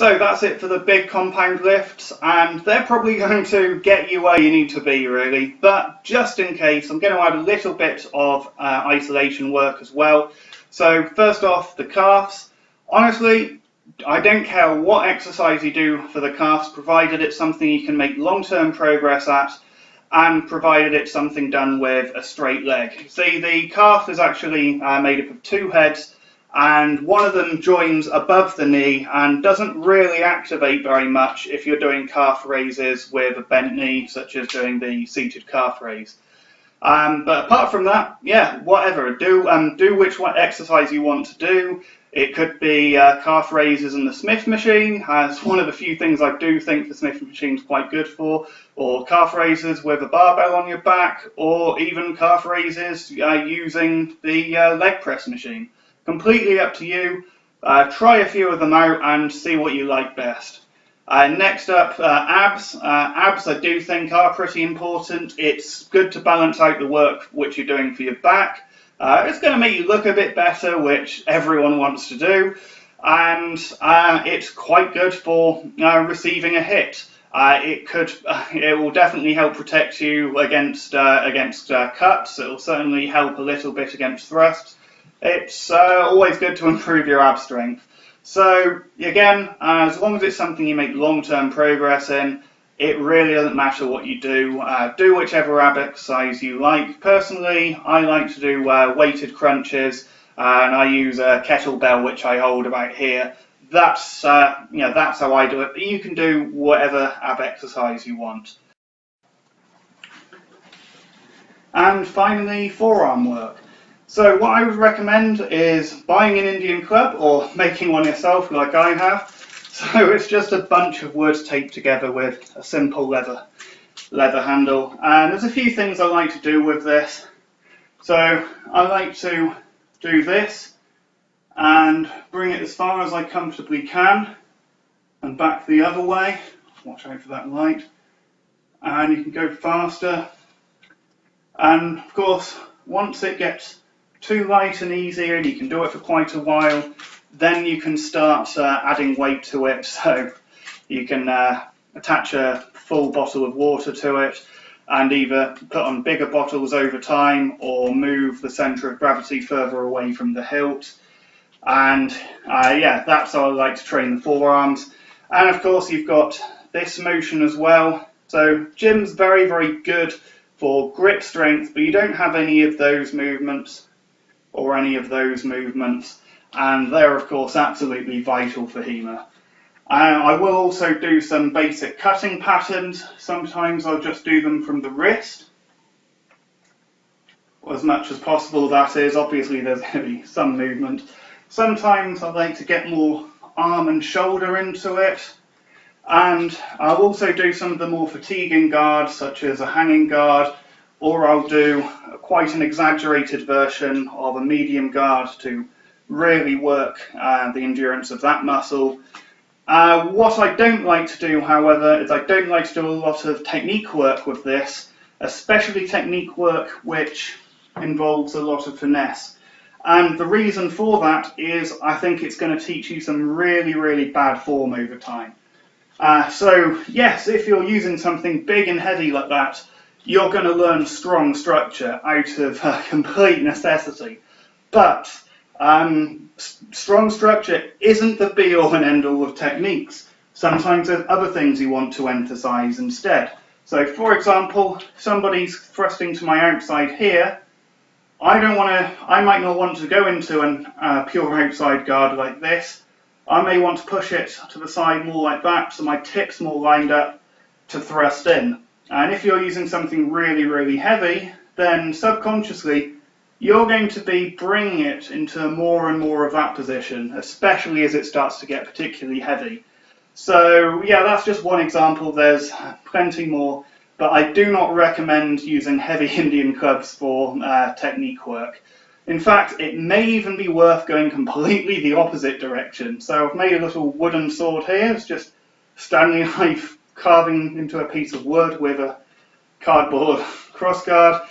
So that's it for the big compound lifts, and they're probably going to get you where you need to be really, but just in case I'm going to add a little bit of isolation work as well. So first off, the calves. Honestly, I don't care what exercise you do for the calves, provided it's something you can make long-term progress at, and provided it's something done with a straight leg. See, the calf is actually made up of two heads, and one of them joins above the knee and doesn't really activate very much if you're doing calf raises with a bent knee, such as doing the seated calf raise. But apart from that, yeah, whatever. Do which one exercise you want to do. It could be calf raises in the Smith machine, as one of the few things I do think the Smith machine is quite good for, or calf raises with a barbell on your back, or even calf raises using the leg press machine. Completely up to you. Try a few of them out and see what you like best. Next up, abs. Abs I do think are pretty important. It's good to balance out the work which you're doing for your back. It's going to make you look a bit better, which everyone wants to do, and it's quite good for receiving a hit. It will definitely help protect you against cuts. It will certainly help a little bit against thrusts. It's always good to improve your ab strength. So again, as long as it's something you make long-term progress in, it really doesn't matter what you do. Do whichever ab exercise you like. Personally, I like to do weighted crunches, and I use a kettlebell which I hold about here. That's that's how I do it. But you can do whatever ab exercise you want. And finally, forearm work. So what I would recommend is buying an Indian club or making one yourself like I have. So it's just a bunch of wood taped together with a simple leather handle. And there's a few things I like to do with this. So I like to do this and bring it as far as I comfortably can and back the other way. Watch out for that light. And you can go faster. And of course, once it gets too light and easy and you can do it for quite a while, then you can start adding weight to it. So you can attach a full bottle of water to it and either put on bigger bottles over time or move the centre of gravity further away from the hilt. And yeah, that's how I like to train the forearms. And of course you've got this motion as well. So gym's very, very good for grip strength, but you don't have any of those movements or any of those movements, and they're of course absolutely vital for HEMA. I will also do some basic cutting patterns. Sometimes I'll just do them from the wrist, as much as possible that is. Obviously there's going to be some movement. Sometimes I like to get more arm and shoulder into it, and I'll also do some of the more fatiguing guards such as a hanging guard, or I'll do quite an exaggerated version of a medium guard to really work the endurance of that muscle. What I don't like to do, however, is I don't like to do a lot of technique work with this, especially technique work which involves a lot of finesse. And the reason for that is I think it's going to teach you some really, really bad form over time. So yes, if you're using something big and heavy like that, you're going to learn strong structure out of complete necessity. But strong structure isn't the be-all and end-all of techniques. Sometimes there's other things you want to emphasize instead. So for example, somebody's thrusting to my outside here. I might not want to go into a pure outside guard like this. I may want to push it to the side more like that, so my tip's more lined up to thrust in. And if you're using something really, really heavy, then subconsciously you're going to be bringing it into more and more of that position, especially as it starts to get particularly heavy. So yeah, that's just one example. There's plenty more, but I do not recommend using heavy Indian clubs for technique work. In fact, it may even be worth going completely the opposite direction. So I've made a little wooden sword here. It's just Stanley knife carving into a piece of wood with a cardboard crossguard.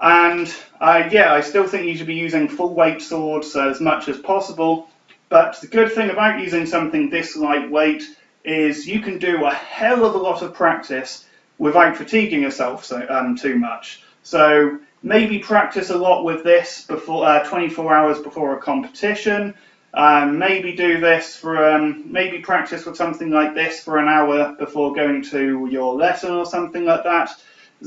And yeah, I still think you should be using full weight swords as much as possible. But the good thing about using something this lightweight is you can do a hell of a lot of practice without fatiguing yourself too much. So maybe practice a lot with this before 24 hours before a competition. Maybe do this for maybe practice with something like this for an hour before going to your lesson or something like that.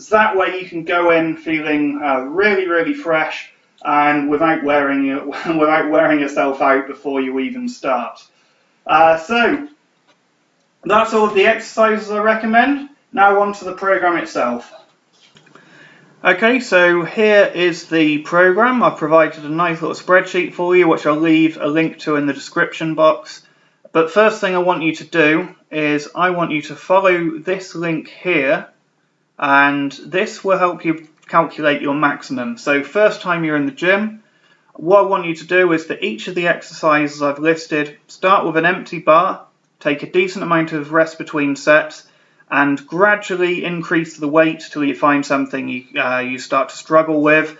That way you can go in feeling really fresh and without wearing yourself out before you even start. So that's all of the exercises I recommend. Now on to the program itself. Okay, so here is the program. I've provided a nice little spreadsheet for you, which I'll leave a link to in the description box. But first thing I want you to do is I want you to follow this link here, and this will help you calculate your maximum. So first time you're in the gym, what I want you to do is for each of the exercises I've listed, start with an empty bar, take a decent amount of rest between sets, and gradually increase the weight till you find something you start to struggle with.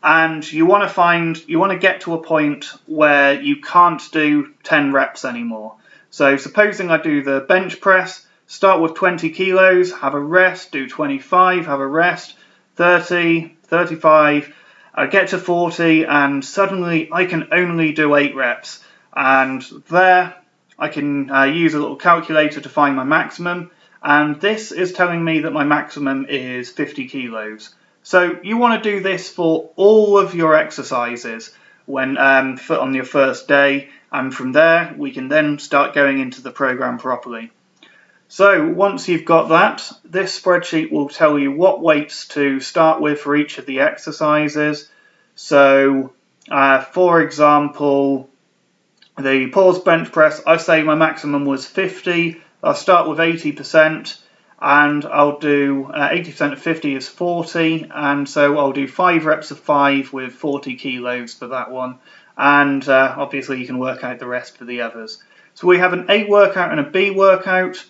And you want to get to a point where you can't do 10 reps anymore. So supposing I do the bench press, start with 20 kilos, have a rest, do 25, have a rest, 30, 35, I get to 40, and suddenly I can only do 8 reps. And there I can use a little calculator to find my maximum. And this is telling me that my maximum is 50 kilos. So you want to do this for all of your exercises when on your first day, and from there we can then start going into the program properly. So once you've got that, this spreadsheet will tell you what weights to start with for each of the exercises. So for example, the pause bench press, I say my maximum was 50. I'll start with 80%, and I'll do 80% of 50 is 40, and so I'll do 5 reps of 5 with 40 kilos for that one, and obviously you can work out the rest for the others. So we have an A workout and a B workout.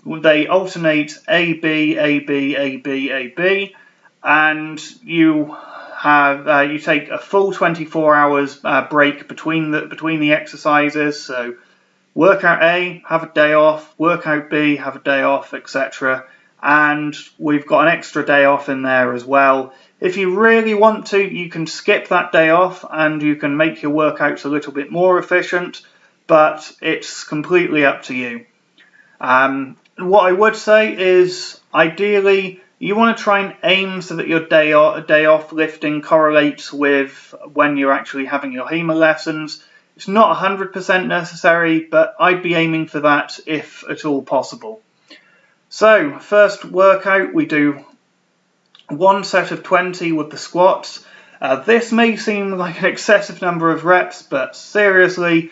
They alternate A, B, A, B, A, B, A, B, and you take a full 24 hours break between the exercises. So workout A, have a day off, workout B, have a day off, etc. And we've got an extra day off in there as well. If you really want to, you can skip that day off and you can make your workouts a little bit more efficient, but it's completely up to you. What I would say is, ideally, you want to try and aim so that your day off lifting correlates with when you're actually having your HEMA lessons. It's not 100% necessary, but I'd be aiming for that if at all possible. So, first workout, we do one set of 20 with the squats. This may seem like an excessive number of reps, but seriously,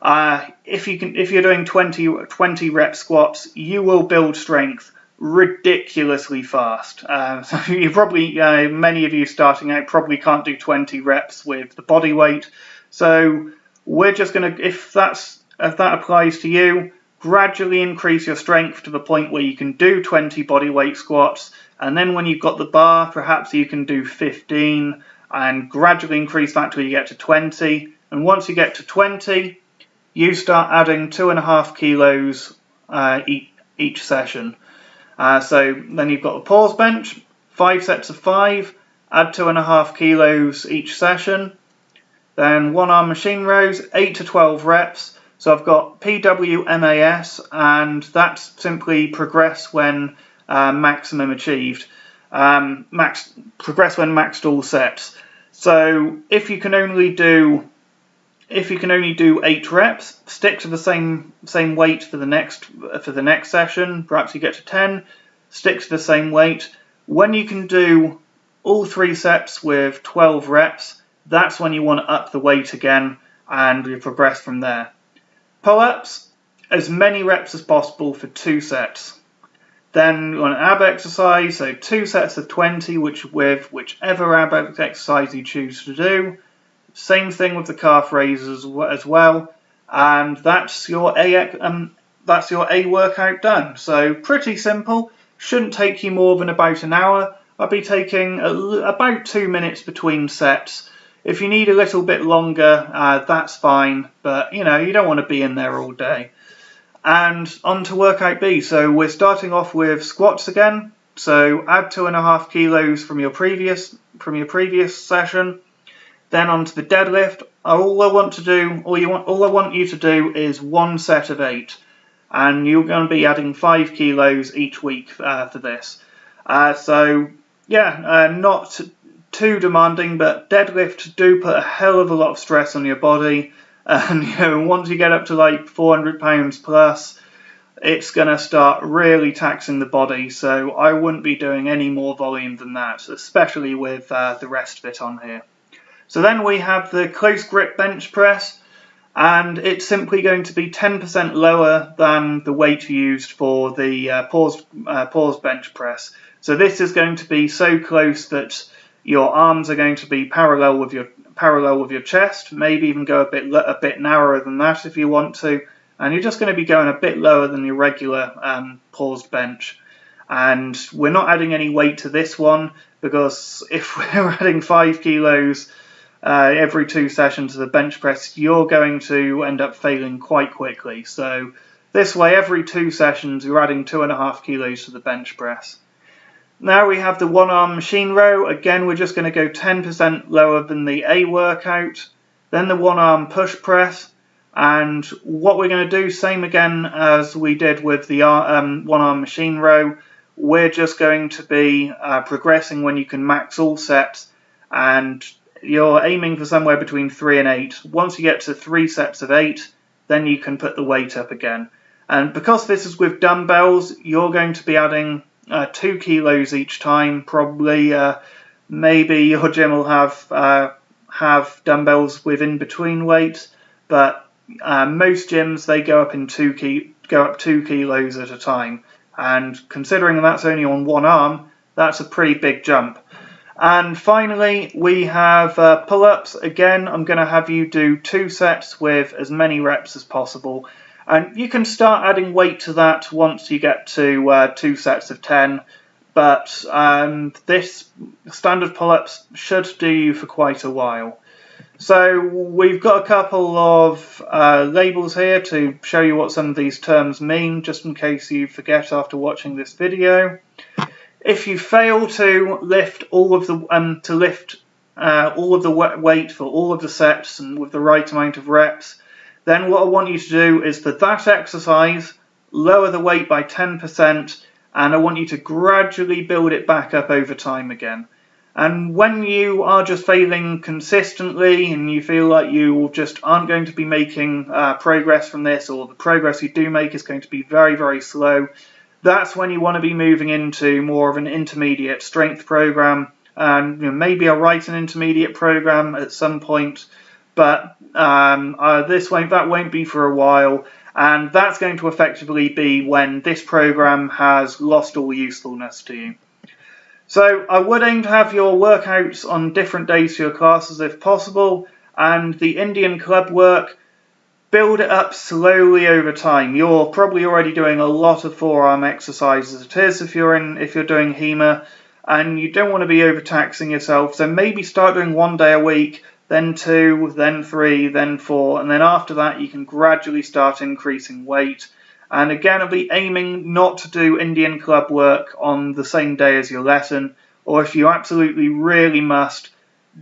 if you're doing 20 rep squats, you will build strength ridiculously fast. So you probably, many of you starting out probably can't do 20 reps with the body weight. So we're just going to, if that applies to you, gradually increase your strength to the point where you can do 20 body weight squats, and then when you've got the bar, perhaps you can do 15, and gradually increase that till you get to 20. And once you get to 20, you start adding 2.5 kilos each session. So then you've got the pause bench, 5 sets of 5, add 2.5 kilos each session. Then one arm machine rows, 8 to 12 reps. So I've got PWMAS, and that's simply progress when maximum achieved. Progress when maxed all sets. So if you can only do 8 reps, stick to the same weight for the next session. Perhaps you get to 10, stick to the same weight. When you can do all 3 sets with 12 reps, that's when you want to up the weight again, and you progress from there. Pull-ups, as many reps as possible for 2 sets. Then on an ab exercise, so 2 sets of 20, with whichever ab exercise you choose to do. Same thing with the calf raises as well, and that's your A workout done. So pretty simple. Shouldn't take you more than about an hour. I'll be taking about 2 minutes between sets. If you need a little bit longer, that's fine, but you know, you don't want to be in there all day. And on to workout B. So we're starting off with squats again. So add 2.5 kilos from your previous session. Then onto the deadlift. All I want you to do is 1 set of 8, and you're going to be adding 5 kilos each week for this. So yeah, not too demanding, but deadlifts do put a hell of a lot of stress on your body. And you know, once you get up to like 400 pounds plus, it's going to start really taxing the body. So I wouldn't be doing any more volume than that, especially with the rest of it on here. So then we have the close grip bench press, and it's simply going to be 10% lower than the weight used for the paused bench press. So this is going to be so close that your arms are going to be parallel with your chest, maybe even go a bit narrower than that if you want to, and you're just going to be going a bit lower than your regular paused bench. And we're not adding any weight to this one, because if we're adding 5 kilos every 2 sessions of the bench press, you're going to end up failing quite quickly. So this way, every 2 sessions, you're adding 2.5 kilos to the bench press. Now we have the 1-arm machine row. Again, we're just going to go 10% lower than the A workout. Then the 1-arm push press. And what we're going to do, same again as we did with the 1-arm machine row, we're just going to be progressing when you can max all sets, and you're aiming for somewhere between 3 and 8. Once you get to 3 sets of 8, then you can put the weight up again. And because this is with dumbbells, you're going to be adding 2 kilos each time, probably. Maybe your gym will have dumbbells with in between weights, but most gyms, they go up 2 kilos at a time. And considering that's only on 1 arm, that's a pretty big jump. And finally, we have pull-ups. Again, I'm going to have you do 2 sets with as many reps as possible. And you can start adding weight to that once you get to 2 sets of 10. But this standard pull-ups should do you for quite a while. So we've got a couple of labels here to show you what some of these terms mean, just in case you forget after watching this video. If you fail to lift all of the weight for all of the sets and with the right amount of reps, then what I want you to do is, for that exercise, lower the weight by 10%, and I want you to gradually build it back up over time again. And when you are just failing consistently and you feel like you just aren't going to be making progress from this, or the progress you do make is going to be very, very slow, that's when you want to be moving into more of an intermediate strength program. And you know, maybe I'll write an intermediate program at some point, but that won't be for a while. And that's going to effectively be when this program has lost all usefulness to you. So I would aim to have your workouts on different days for your classes if possible, and the Indian club work, build it up slowly over time. You're probably already doing a lot of forearm exercises as it is if you're doing HEMA, and you don't want to be overtaxing yourself. So maybe start doing 1 day a week, then 2, then 3, then 4, and then after that you can gradually start increasing weight. And again, I'll be aiming not to do Indian club work on the same day as your lesson, or if you absolutely really must,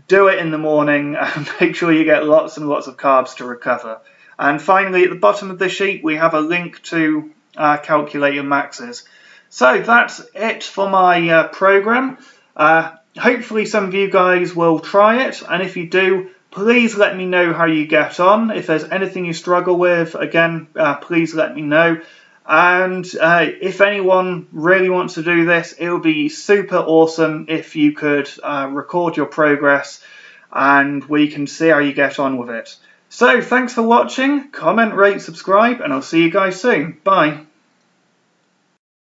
do it in the morning and make sure you get lots and lots of carbs to recover. And finally, at the bottom of the sheet, we have a link to calculate your maxes. So that's it for my program. Hopefully some of you guys will try it, and if you do, please let me know how you get on. If there's anything you struggle with, again, please let me know. And if anyone really wants to do this, it would be super awesome if you could record your progress and we can see how you get on with it. So thanks for watching, comment, rate, subscribe, and I'll see you guys soon. Bye.